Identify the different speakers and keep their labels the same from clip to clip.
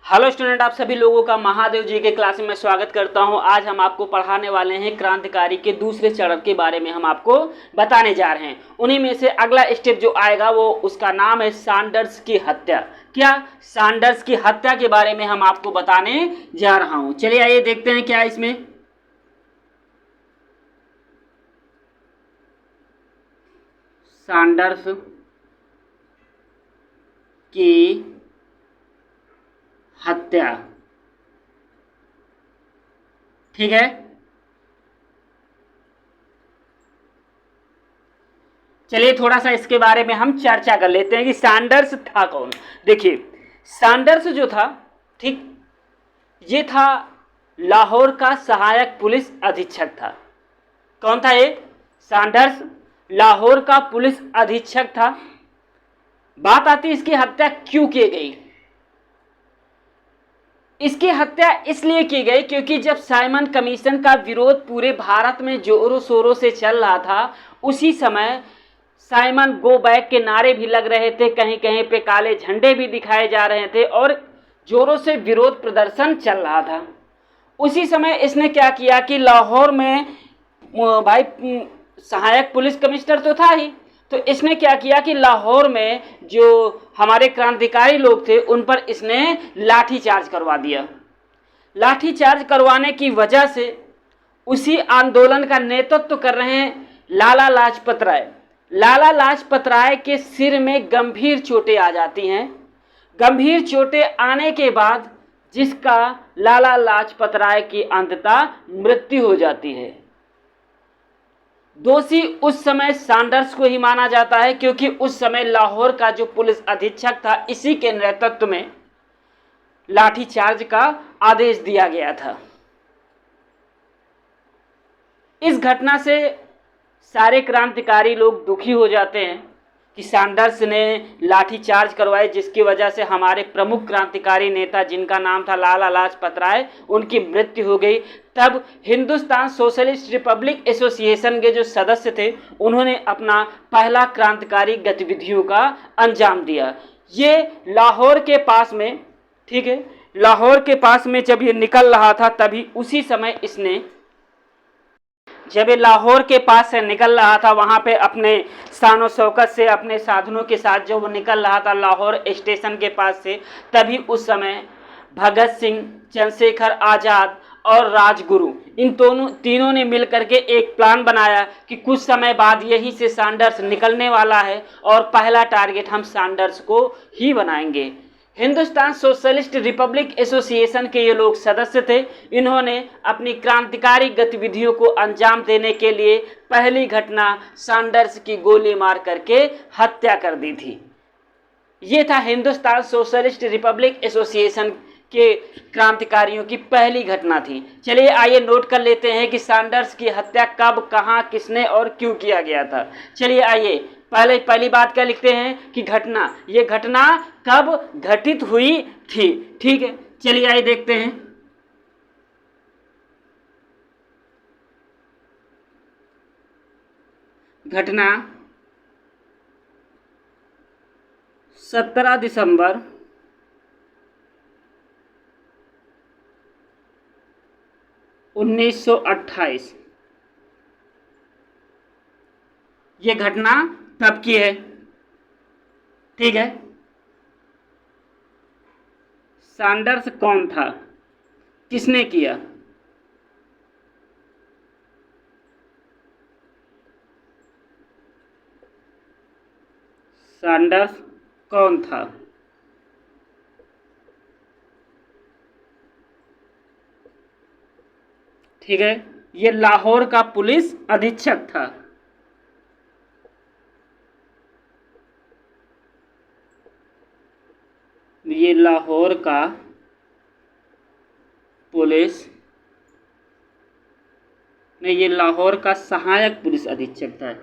Speaker 1: Hello student, आप सभी लोगों का महादेव जी के क्लास में मैं स्वागत करता हूं। आज हम आपको पढ़ाने वाले हैं क्रांतिकारी के दूसरे चरण के बारे में हम आपको बताने जा रहे हैं। उन्हीं में से अगला स्टेप जो आएगा वो उसका नाम है सैंडर्स की हत्या। क्या सैंडर्स की हत्या के बारे में हम आपको बताने जा रहा हूं। चलिए आइए देखते हैं क्या इसमें। सैंडर्स की हत्या, ठीक है। चलिए थोड़ा सा इसके बारे में हम चर्चा कर लेते हैं कि सैंडर्स था कौन। देखिए सैंडर्स जो था, ठीक, ये था लाहौर का सहायक पुलिस अधीक्षक था। कौन था ये? सैंडर्स लाहौर का पुलिस अधीक्षक था। बात आती है इसकी हत्या क्यों की गई। इसकी हत्या इसलिए की गई क्योंकि जब साइमन कमीशन का विरोध पूरे भारत में जोरों शोरों से चल रहा था, उसी समय साइमन गो बैक के नारे भी लग रहे थे, कहीं कहीं पे काले झंडे भी दिखाए जा रहे थे और जोरों से विरोध प्रदर्शन चल रहा था। उसी समय इसने क्या किया कि लाहौर में भाई सहायक पुलिस कमिश्नर तो था ही, तो इसने क्या किया कि लाहौर में जो हमारे क्रांतिकारी लोग थे उन पर इसने लाठीचार्ज करवा दिया। लाठीचार्ज करवाने की वजह से उसी आंदोलन का नेतृत्व कर रहे हैं लाला लाजपत राय। लाला लाजपत राय के सिर में गंभीर चोटें आ जाती हैं। गंभीर चोटें आने के बाद जिसका लाला लाजपत राय की अंततः मृत्यु हो जाती है। दोषी उस समय सैंडर्स को ही माना जाता है क्योंकि उस समय लाहौर का जो पुलिस अधीक्षक था इसी के नेतृत्व में लाठीचार्ज का आदेश दिया गया था। इस घटना से सारे क्रांतिकारी लोग दुखी हो जाते हैं कि सैंडर्स ने लाठीचार्ज करवाए, जिसकी वजह से हमारे प्रमुख क्रांतिकारी नेता जिनका नाम था लाला लाजपत राय, उनकी मृत्यु हो गई। तब हिंदुस्तान सोशलिस्ट रिपब्लिक एसोसिएशन के जो सदस्य थे उन्होंने अपना पहला क्रांतिकारी गतिविधियों का अंजाम दिया। ये लाहौर के पास में, ठीक है, लाहौर के पास में जब ये निकल रहा था तभी उसी समय इसने, जब ये लाहौर के पास से निकल रहा था वहाँ पे अपने शान शौकत से अपने साधनों के साथ जो वो निकल रहा था लाहौर स्टेशन के पास से, तभी उस समय भगत सिंह, चंद्रशेखर आज़ाद और राजगुरु, इन तीनों ने मिलकर के एक प्लान बनाया कि कुछ समय बाद यहीं से सैंडर्स निकलने वाला है और पहला टारगेट हम सैंडर्स को ही बनाएंगे। हिंदुस्तान सोशलिस्ट रिपब्लिक एसोसिएशन के ये लोग सदस्य थे। इन्होंने अपनी क्रांतिकारी गतिविधियों को अंजाम देने के लिए पहली घटना सैंडर्स की गोली मार करके हत्या कर दी थी। ये था हिंदुस्तान सोशलिस्ट रिपब्लिक एसोसिएशन के क्रांतिकारियों की पहली घटना थी। चलिए आइए नोट कर लेते हैं कि सैंडर्स की हत्या कब, कहाँ, किसने और क्यों किया गया था। चलिए आइए पहली बात क्या लिखते हैं कि घटना, ये घटना कब घटित हुई थी, ठीक है। चलिए आइए देखते हैं। घटना 17 दिसंबर 1928। ये घटना तब की है, ठीक है। सैंडर्स कौन था, किसने किया? सैंडर्स कौन था? ठीक है, ये लाहौर का पुलिस अधीक्षक था। ये लाहौर का पुलिस नहीं, ये लाहौर का सहायक पुलिस अधीक्षक था।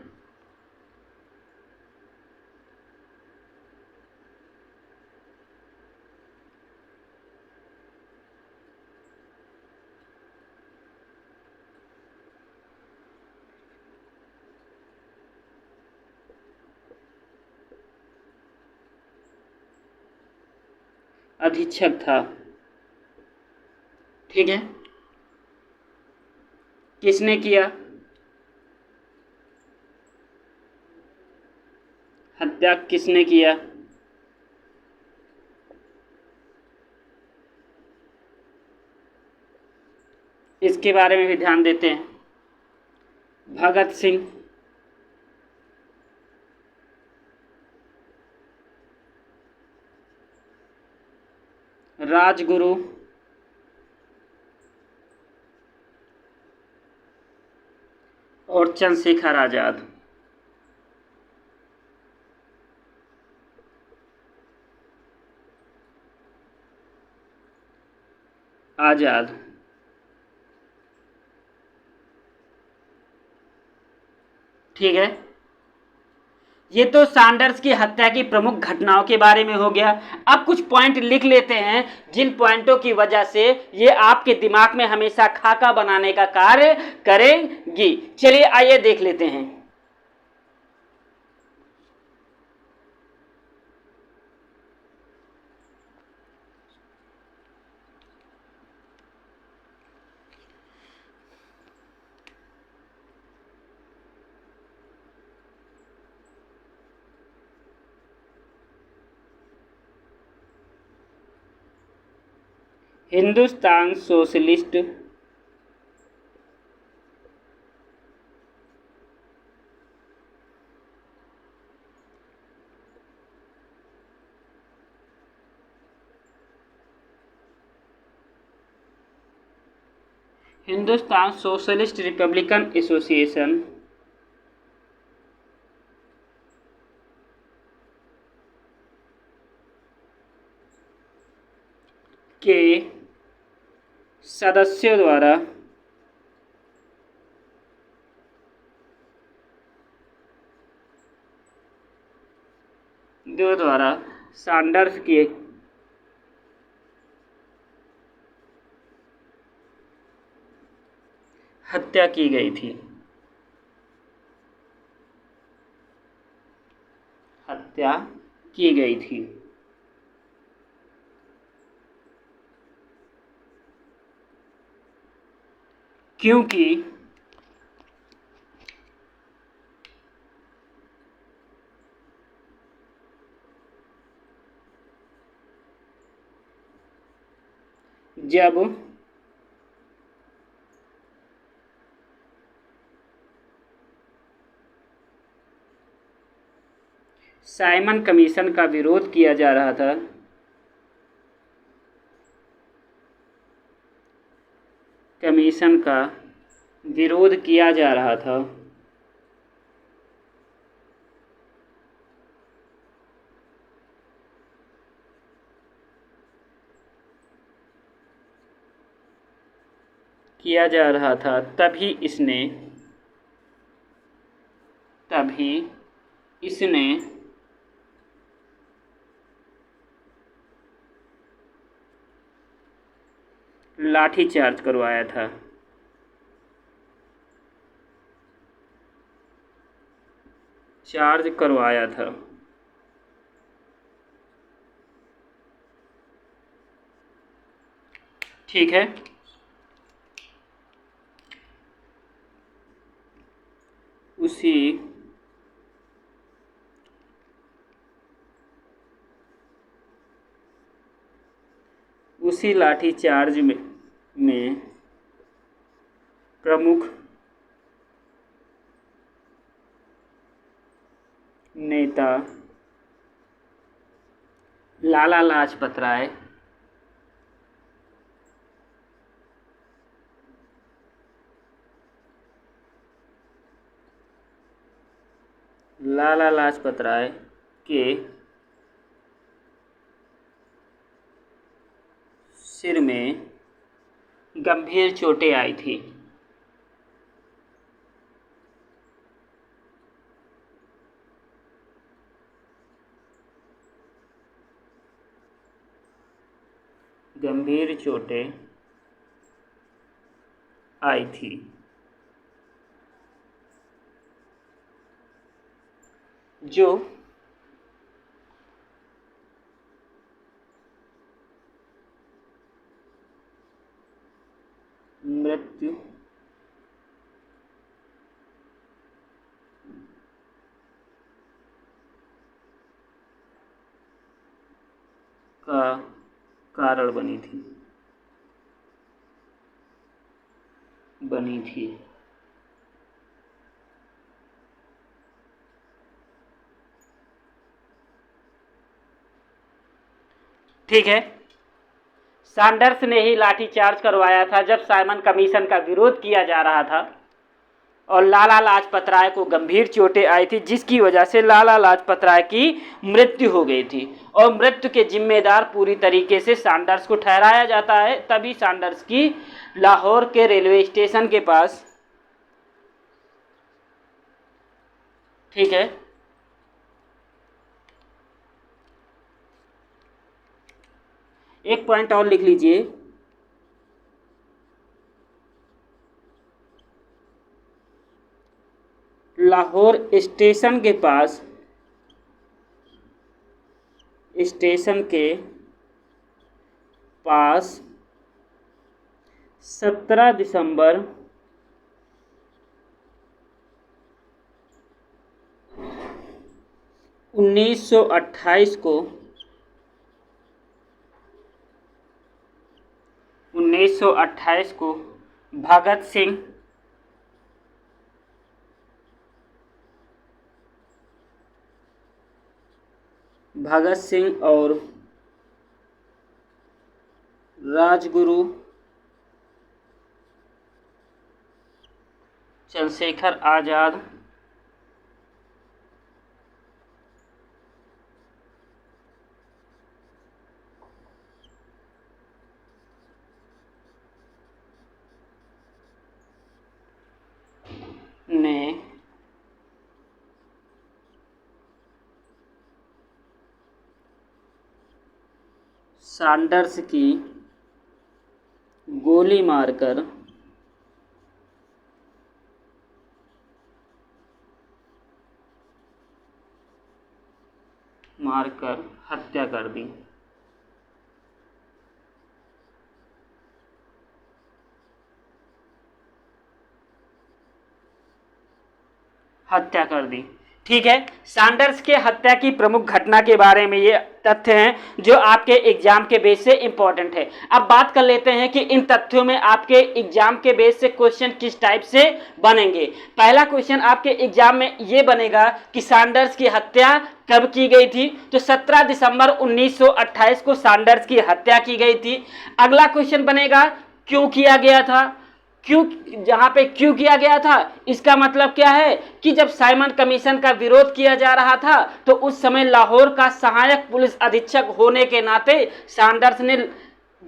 Speaker 1: अधीक्षक था। ठीक है, किसने किया? हत्या किसने किया? इसके बारे में भी ध्यान देते हैं। भगत सिंह, राजगुरु, और चंद्रशेखर आजाद। आजाद। ठीक है, ये तो सैंडर्स की हत्या की प्रमुख घटनाओं के बारे में हो गया। अब कुछ पॉइंट लिख लेते हैं जिन पॉइंटों की वजह से ये आपके दिमाग में हमेशा खाका बनाने का कार्य करेंगी। चलिए आइए देख लेते हैं। Hindustan socialist Hindustan socialist Republican association के सदस्यों द्वारा सैंडर्स की हत्या की गई थी। हत्या की गई थी क्योंकि जब साइमन कमीशन का विरोध किया जा रहा था, कमीशन का विरोध किया जा रहा था, तभी इसने लाठीचार्ज करवाया था। ठीक है, उसी लाठीचार्ज में प्रमुख नेता लाला लाजपत राय के सिर में गंभीर चोटें आई थी। जो का कारण बनी थी। ठीक है, सैंडर्स ने ही लाठीचार्ज करवाया था जब साइमन कमीशन का विरोध किया जा रहा था और लाला लाजपत राय को गंभीर चोटें आई थी, जिसकी वजह से लाला लाजपत राय की मृत्यु हो गई थी और मृत्यु के जिम्मेदार पूरी तरीके से सैंडर्स को ठहराया जाता है। तभी सैंडर्स की लाहौर के रेलवे स्टेशन के पास, ठीक है, एक पॉइंट और लिख लीजिए, लाहौर स्टेशन के पास, स्टेशन के पास 17 दिसंबर 1928 को 1928 को भगत सिंह और राजगुरु चंद्रशेखर आजाद ने सैंडर्स की गोली मारकर हत्या कर दी। ठीक है, सैंडर्स के हत्या की प्रमुख घटना के बारे में ये तथ्य हैं जो आपके एग्जाम के बेस से इंपॉर्टेंट है। अब बात कर लेते हैं कि इन तथ्यों में आपके एग्जाम के बेस से क्वेश्चन किस टाइप से बनेंगे। पहला क्वेश्चन आपके एग्जाम में ये बनेगा कि सैंडर्स की हत्या कब की गई थी, तो 17 दिसंबर 1928 को सैंडर्स की हत्या की गई थी। अगला क्वेश्चन बनेगा क्यों किया गया था, क्यों, जहां पे क्यों किया गया था इसका मतलब क्या है कि जब साइमन कमीशन का विरोध किया जा रहा था तो उस समय लाहौर का सहायक पुलिस अधीक्षक होने के नाते सैंडर्स ने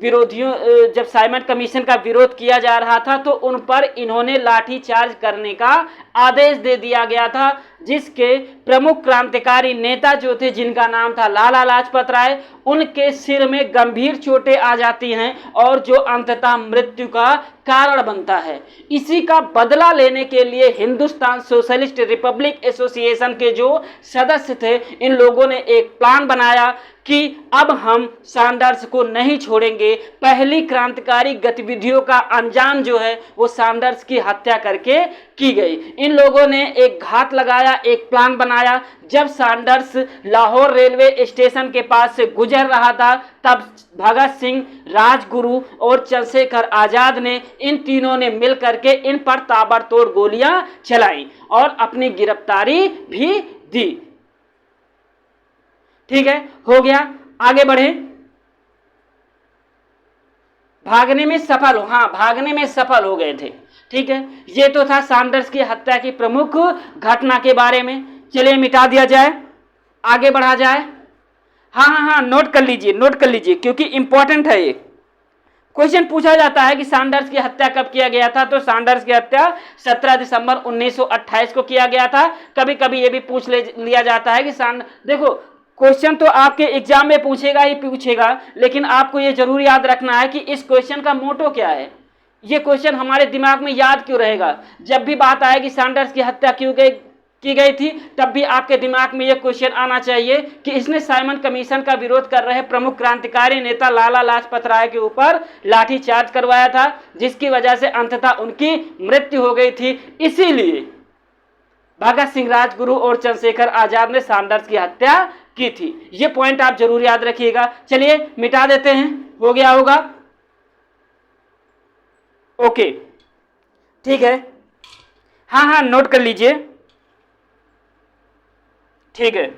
Speaker 1: विरोधियों, जब साइमन कमीशन का विरोध किया जा रहा था तो उन पर इन्होंने लाठीचार्ज करने का आदेश दे दिया गया था, जिसके प्रमुख क्रांतिकारी नेता जो थे जिनका नाम था लाला लाजपत राय, उनके सिर में गंभीर चोटें आ जाती हैं और जो अंततः मृत्यु का कारण बनता है। इसी का बदला लेने के लिए हिंदुस्तान सोशलिस्ट रिपब्लिक एसोसिएशन के जो सदस्य थे, इन लोगों ने एक प्लान बनाया कि अब हम सैंडर्स को नहीं छोड़ेंगे। पहली क्रांतिकारी गतिविधियों का अंजाम जो है वो सैंडर्स की हत्या करके की गई। इन लोगों ने एक घात लगाया, एक प्लान बनाया। जब सैंडर्स लाहौर रेलवे स्टेशन के पास से गुजर रहा था तब भगत सिंह, राजगुरु और चंद्रशेखर आजाद ने, इन तीनों ने मिल करके इन पर ताबड़तोड़ गोलियां चलाई और अपनी गिरफ्तारी भी दी। ठीक है, हो गया, आगे बढ़े। भागने में सफल हो गए थे। ठीक है, ये तो था सैंडर्स की हत्या की प्रमुख घटना के बारे में। चलिए मिटा दिया जाए, आगे बढ़ा जाए। हाँ, नोट कर लीजिए क्योंकि इंपॉर्टेंट है ये। क्वेश्चन पूछा जाता है कि सैंडर्स की हत्या कब किया गया था, तो सैंडर्स की हत्या 17 दिसंबर 1928 को किया गया था। कभी कभी ये भी पूछ लिया जाता है कि देखो, क्वेश्चन तो आपके एग्जाम में पूछेगा, लेकिन आपको ये जरूर याद रखना है कि इस क्वेश्चन का मोटो क्या है। ये क्वेश्चन हमारे दिमाग में याद क्यों रहेगा, जब भी बात आएगी सैंडर्स की हत्या की गई थी तब भी आपके दिमाग में यह क्वेश्चन आना चाहिए कि इसने साइमन कमीशन का विरोध कर रहे प्रमुख क्रांतिकारी नेता लाला लाजपत राय के ऊपर लाठीचार्ज करवाया था, जिसकी वजह से अंततः उनकी मृत्यु हो गई थी। इसीलिए भगत सिंह, राजगुरु और चंद्रशेखर आजाद ने सैंडर्स की हत्या की थी। ये पॉइंट आप जरूर याद रखिएगा। चलिए मिटा देते हैं, हो गया होगा। ओके ठीक है, हाँ हाँ नोट कर लीजिए, ठीक है।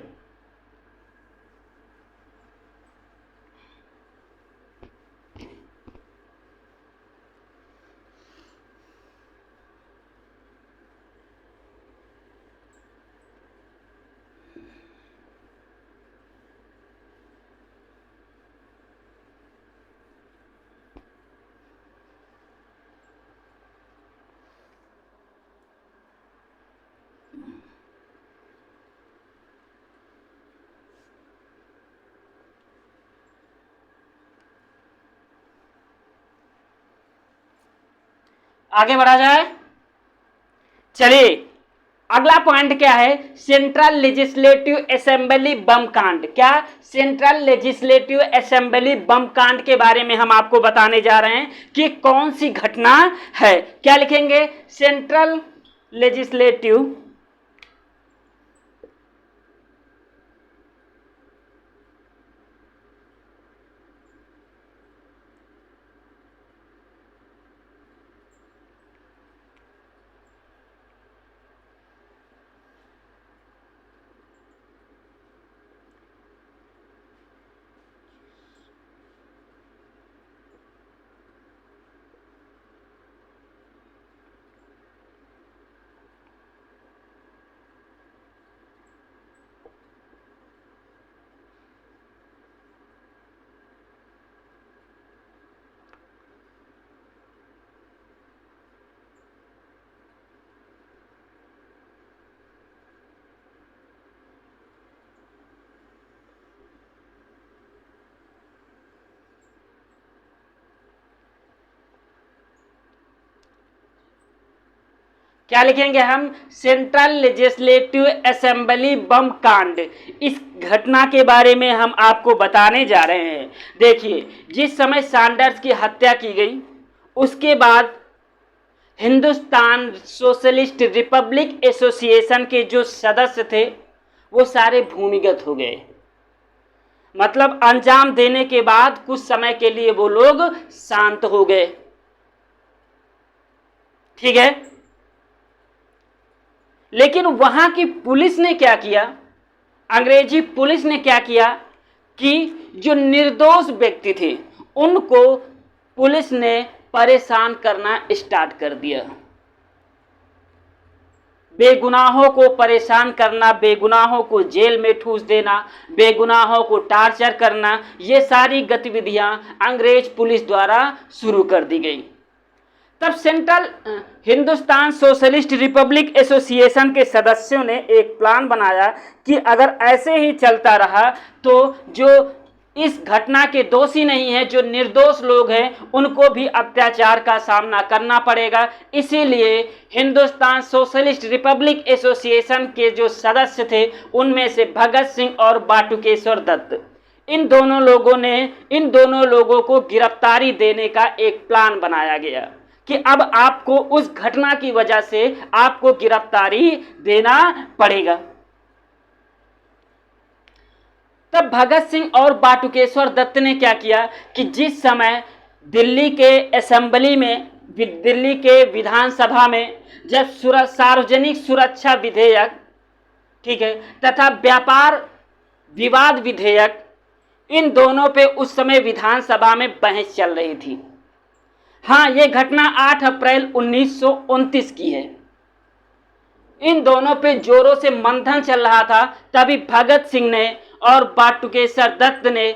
Speaker 1: आगे बढ़ा जाए। चलिए अगला पॉइंट क्या है, सेंट्रल लेजिस्लेटिव असेंबली बम कांड। क्या, सेंट्रल लेजिस्लेटिव असेंबली बम कांड के बारे में हम आपको बताने जा रहे हैं कि कौन सी घटना है। क्या लिखेंगे, सेंट्रल लेजिस्लेटिव क्या लिखेंगे हम, सेंट्रल लेजिस्लेटिव असेंबली बम कांड। इस घटना के बारे में हम आपको बताने जा रहे हैं। देखिए, जिस समय सैंडर्स की हत्या की गई उसके बाद हिंदुस्तान सोशलिस्ट रिपब्लिक एसोसिएशन के जो सदस्य थे वो सारे भूमिगत हो गए। मतलब अंजाम देने के बाद कुछ समय के लिए वो लोग शांत हो गए, ठीक है। लेकिन वहां की पुलिस ने क्या किया, अंग्रेजी पुलिस ने क्या किया कि जो निर्दोष व्यक्ति थे उनको पुलिस ने परेशान करना स्टार्ट कर दिया। बेगुनाहों को परेशान करना, बेगुनाहों को जेल में ठूस देना, बेगुनाहों को टार्चर करना, ये सारी गतिविधियां अंग्रेज पुलिस द्वारा शुरू कर दी गई। तब central Hindustan socialist Republic association के सदस्यों ने एक प्लान बनाया कि अगर ऐसे ही चलता रहा तो जो इस घटना के दोषी नहीं है, जो निर्दोष लोग हैं, उनको भी अत्याचार का सामना करना पड़ेगा। इसीलिए हिंदुस्तान सोशलिस्ट रिपब्लिक एसोसिएशन के जो सदस्य थे उनमें से भगत सिंह और बाटुकेश्वर दत्त, इन दोनों लोगों को गिरफ्तारी देने का एक प्लान बनाया गया कि अब आपको उस घटना की वजह से आपको गिरफ्तारी देना पड़ेगा। तब भगत सिंह और बाटुकेश्वर दत्त ने क्या किया कि जिस समय दिल्ली के असेंबली में, दिल्ली के विधानसभा में जब सार्वजनिक सुरक्षा विधेयक, ठीक है, तथा व्यापार विवाद विधेयक, इन दोनों पे उस समय विधानसभा में बहस चल रही थी। हाँ, ये घटना 8 अप्रैल 1929 की है। इन दोनों पे जोरों से मंथन चल रहा था। तभी भगत सिंह ने और बाटुकेश्वर दत्त ने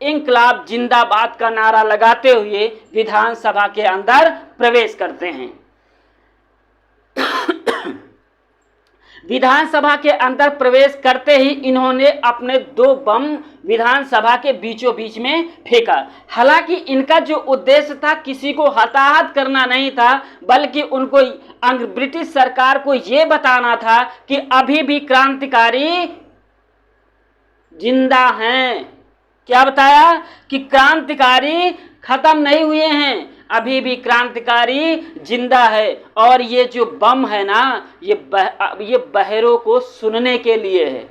Speaker 1: इंकलाब जिंदाबाद का नारा लगाते हुए विधानसभा के अंदर प्रवेश करते हैं। विधानसभा के अंदर प्रवेश करते ही इन्होंने अपने 2 बम विधानसभा के बीचों बीच में फेंका। हालांकि इनका जो उद्देश्य था किसी को हताहत करना नहीं था, बल्कि उनको ब्रिटिश सरकार को ये बताना था कि अभी भी क्रांतिकारी जिंदा हैं। क्या बताया कि क्रांतिकारी खत्म नहीं हुए हैं, अभी भी क्रांतिकारी जिंदा है। और ये जो बम है ना, ये बहरों को सुनने के लिए है।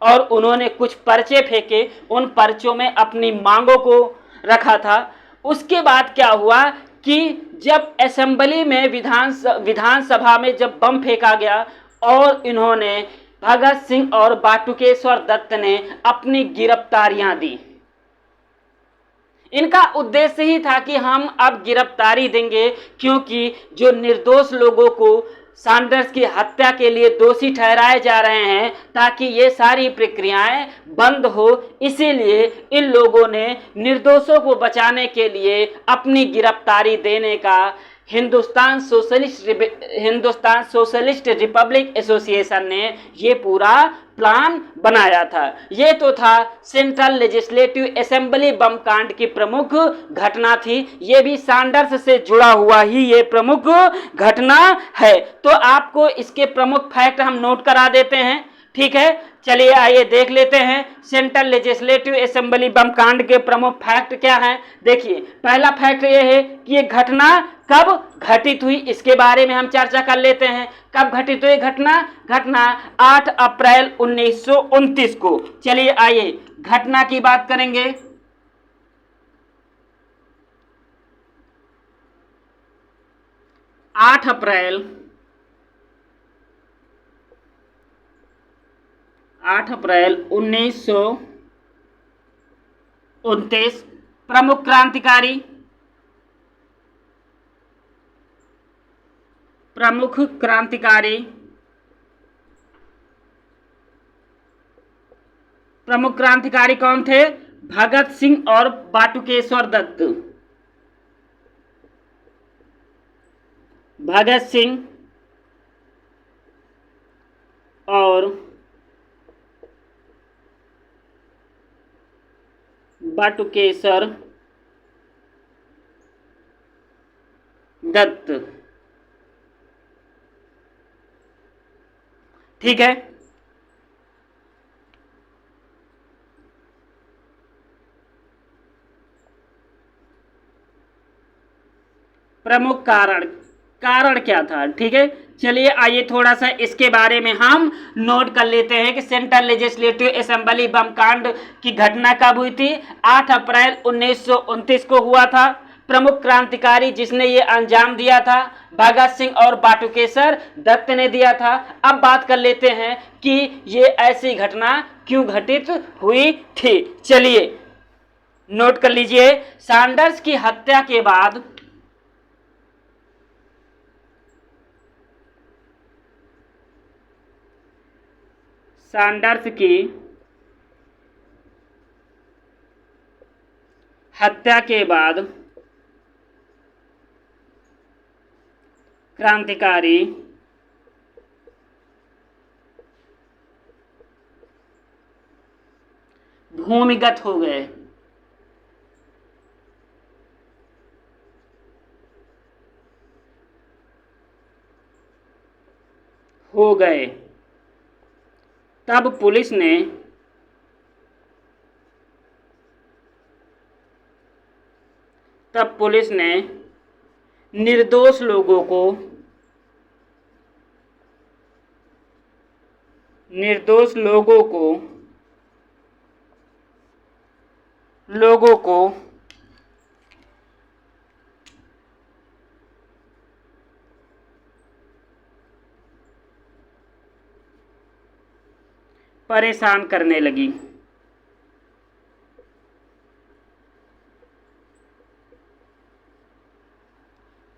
Speaker 1: और उन्होंने कुछ पर्चे फेंके, उन पर्चों में अपनी मांगों को रखा था। उसके बाद क्या हुआ कि जब असेंबली में विधानसभा में जब बम फेंका गया और इन्होंने भगत सिंह और बाटुकेश्वर दत्त ने अपनी गिरफ्तारियां दी। इनका उद्देश्य ही था कि हम अब गिरफ्तारी देंगे, क्योंकि जो निर्दोष लोगों को सैंडर्स की हत्या के लिए दोषी ठहराए जा रहे हैं, ताकि ये सारी प्रक्रियाएं बंद हो, इसीलिए इन लोगों ने निर्दोषों को बचाने के लिए अपनी गिरफ्तारी देने का हिंदुस्तान सोशलिस्ट रिपब्लिक एसोसिएशन ने ये पूरा प्लान बनाया था। ये तो था सेंट्रल लेजिस्लेटिव असेंबली बम कांड की प्रमुख घटना थी। ये भी सैंडर्स से जुड़ा हुआ ही ये प्रमुख घटना है। तो आपको इसके प्रमुख फैक्ट हम नोट करा देते हैं, ठीक है। चलिए आइए देख लेते हैं सेंट्रल लेजिस्लेटिव असेंबली बम कांड के प्रमुख फैक्ट क्या हैं। देखिए, पहला फैक्ट ये है कि ये घटना कब घटित हुई, इसके बारे में हम चर्चा कर लेते हैं। कब घटित हुई घटना 8 अप्रैल 1929 को। चलिए आइए घटना की बात करेंगे। 8 अप्रैल 1929 प्रमुख क्रांतिकारी कौन थे? भगत सिंह और बाटुकेश्वर दत्त। भगत सिंह और बाटुकेश्वर दत्त, ठीक है। प्रमुख कारण क्या था, ठीक है। चलिए आइए थोड़ा सा इसके बारे में हम नोट कर लेते हैं कि सेंट्रल लेजिस्लेटिव असेंबली बम कांड की घटना कब हुई थी। 8 अप्रैल 1929 को हुआ था। प्रमुख क्रांतिकारी जिसने ये अंजाम दिया था भगत सिंह और बाटुकेश्वर दत्त ने दिया था। अब बात कर लेते हैं कि ये ऐसी घटना क्यों घटित हुई थी। चलिए नोट कर लीजिए। सैंडर्स की हत्या के बाद सैंडर्स की हत्या के बाद क्रांतिकारी भूमिगत हो गए। तब पुलिस ने निर्दोष लोगों को परेशान करने लगी।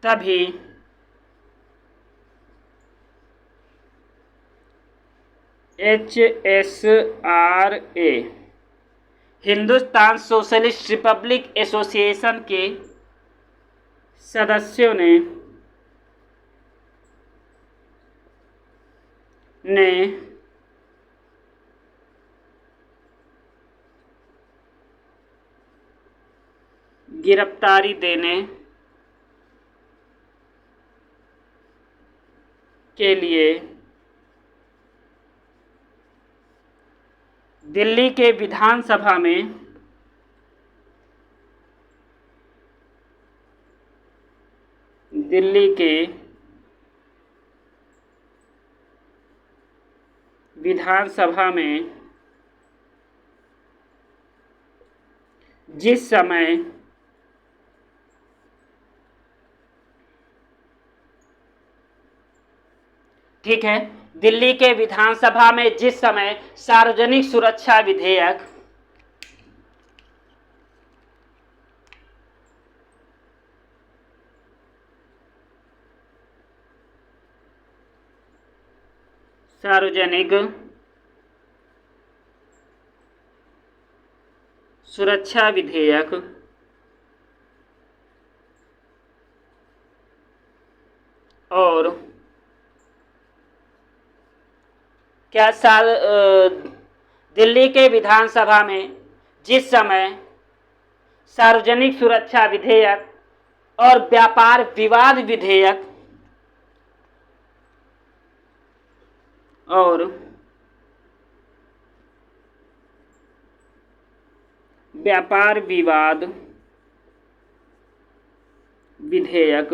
Speaker 1: तभी HSRA Hindustan socialist Republic association के सदस्यों ने गिरफ्तारी देने के लिए दिल्ली के विधानसभा में जिस समय ठीक है, दिल्ली के विधानसभा में जिस समय सार्वजनिक सुरक्षा विधेयक सार्वजनिक सुरक्षा विधेयक और क्या दिल्ली के विधानसभा में जिस समय सार्वजनिक सुरक्षा विधेयक और व्यापार विवाद विधेयक और व्यापार विवाद विधेयक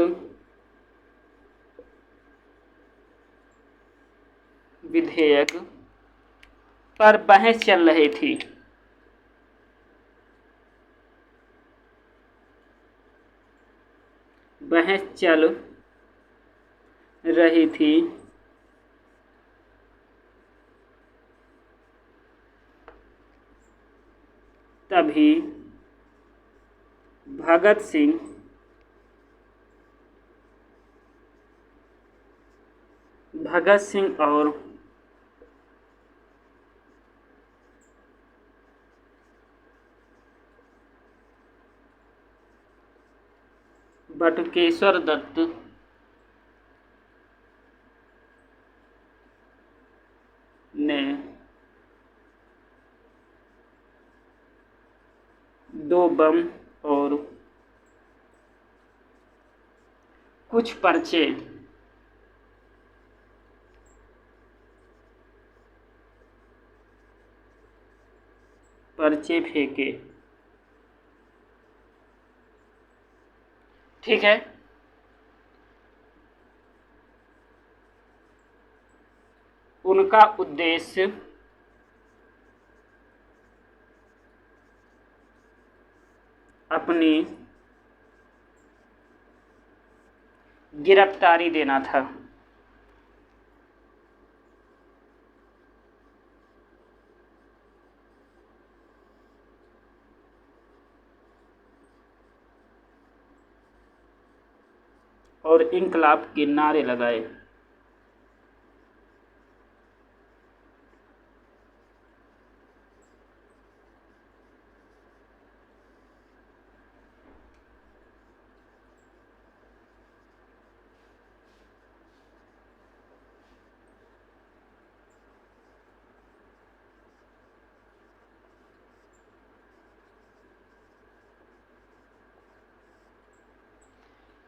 Speaker 1: पर बहस चल रही थी। तभी भगत सिंह और बटुकेश्वर दत्त ने 2 बम और कुछ पर्चे फेंके। ठीक है, उनका उद्देश्य अपनी गिरफ्तारी देना था। और इंकलाब के नारे लगाए।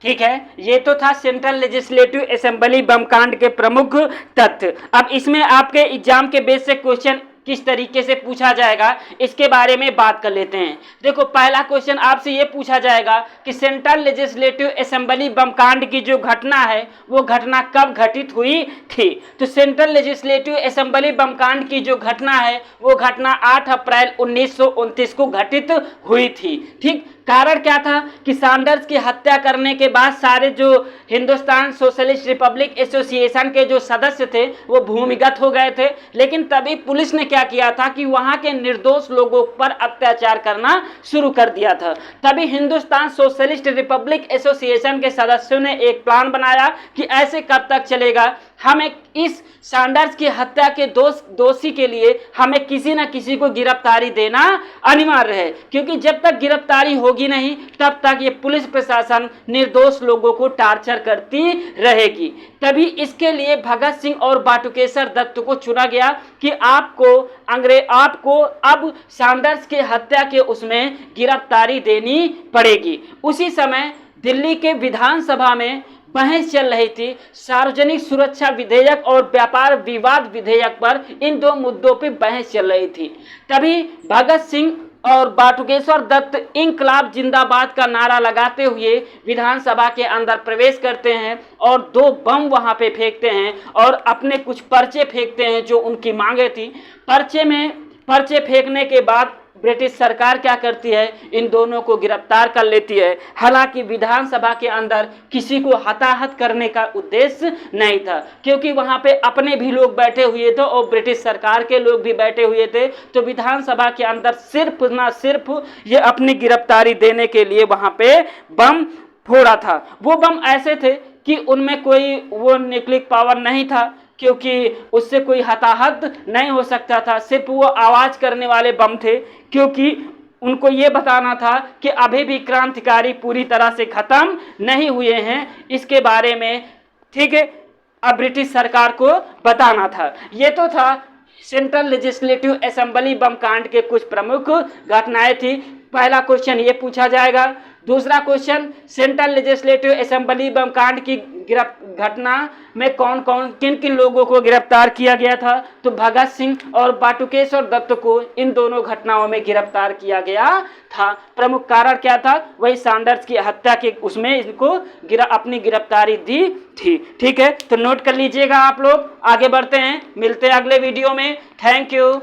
Speaker 1: ठीक है, ये तो था सेंट्रल लेजिस्लेटिव असेंबली बम कांड के प्रमुख तथ्य। अब इसमें आपके एग्जाम के बेस से क्वेश्चन किस तरीके से पूछा जाएगा इसके बारे में बात कर लेते हैं। देखो, पहला क्वेश्चन आपसे ये पूछा जाएगा कि सेंट्रल लेजिस्लेटिव असेंबली बम कांड की जो घटना है वो घटना कब घटित हुई थी। तो सेंट्रल लेजिस्लेटिव असेंबली बम कांड की जो घटना है वो घटना 8 अप्रैल 1929 को घटित हुई थी। ठीक, कारण क्या था कि सैंडर्स की हत्या करने के बाद सारे जो हिंदुस्तान सोशलिस्ट रिपब्लिक एसोसिएशन के जो सदस्य थे वो भूमिगत हो गए थे। लेकिन तभी पुलिस ने क्या किया था कि वहां के निर्दोष लोगों पर अत्याचार करना शुरू कर दिया था। तभी हिंदुस्तान सोशलिस्ट रिपब्लिक एसोसिएशन के सदस्यों ने एक प्लान बनाया कि ऐसे कब तक चलेगा, हमें इस सैंडर्स की हत्या के दोषी के लिए हमें किसी न किसी को गिरफ्तारी देना अनिवार्य है, क्योंकि जब तक गिरफ्तारी होगी नहीं तब तक ये पुलिस प्रशासन निर्दोष लोगों को टार्चर करती रहेगी। तभी इसके लिए भगत सिंह और बटुकेश्वर दत्त को चुना गया कि आपको अब सैंडर्स के हत्या के उसमें गिरफ्तारी देनी पड़ेगी। उसी समय दिल्ली के विधानसभा में बहस चल रही थी सार्वजनिक सुरक्षा विधेयक और व्यापार विवाद विधेयक पर। इन 2 मुद्दों पर बहस चल रही थी। तभी भगत सिंह और बटुकेश्वर दत्त इंकलाब जिंदाबाद का नारा लगाते हुए विधानसभा के अंदर प्रवेश करते हैं और 2 बम वहां पे फेंकते हैं और अपने कुछ पर्चे फेंकते हैं जो उनकी मांगे थी। पर्चे फेंकने के बाद ब्रिटिश सरकार क्या करती है, इन दोनों को गिरफ्तार कर लेती है। हालांकि विधानसभा के अंदर किसी को हताहत करने का उद्देश्य नहीं था, क्योंकि वहां पे अपने भी लोग बैठे हुए थे और ब्रिटिश सरकार के लोग भी बैठे हुए थे। तो विधानसभा के अंदर सिर्फ ना सिर्फ ये अपनी गिरफ्तारी देने के लिए वहां पे बम फोड़ा था। वो बम ऐसे थे कि उनमें कोई वो न्यूक्लियर पावर नहीं था, क्योंकि उससे कोई हताहत नहीं हो सकता था। सिर्फ वो आवाज़ करने वाले बम थे, क्योंकि उनको ये बताना था कि अभी भी क्रांतिकारी पूरी तरह से ख़त्म नहीं हुए हैं, इसके बारे में, ठीक है, अब ब्रिटिश सरकार को बताना था। ये तो था सेंट्रल लेजिस्लेटिव असेंबली बम कांड के कुछ प्रमुख घटनाएं थी। पहला क्वेश्चन ये पूछा जाएगा। दूसरा क्वेश्चन, सेंट्रल लेजिस्लेटिव असेंबली बम कांड की घटना में कौन कौन किन किन लोगों को गिरफ्तार किया गया था? तो भगत सिंह और बाटुकेश्वर दत्त को इन दोनों घटनाओं में गिरफ्तार किया गया था। प्रमुख कारण क्या था? वही सैंडर्स की हत्या के उसमें इनको अपनी गिरफ्तारी दी थी। ठीक है, तो नोट कर लीजिएगा आप लोग। आगे बढ़ते हैं, मिलते हैं अगले वीडियो में। Thank you.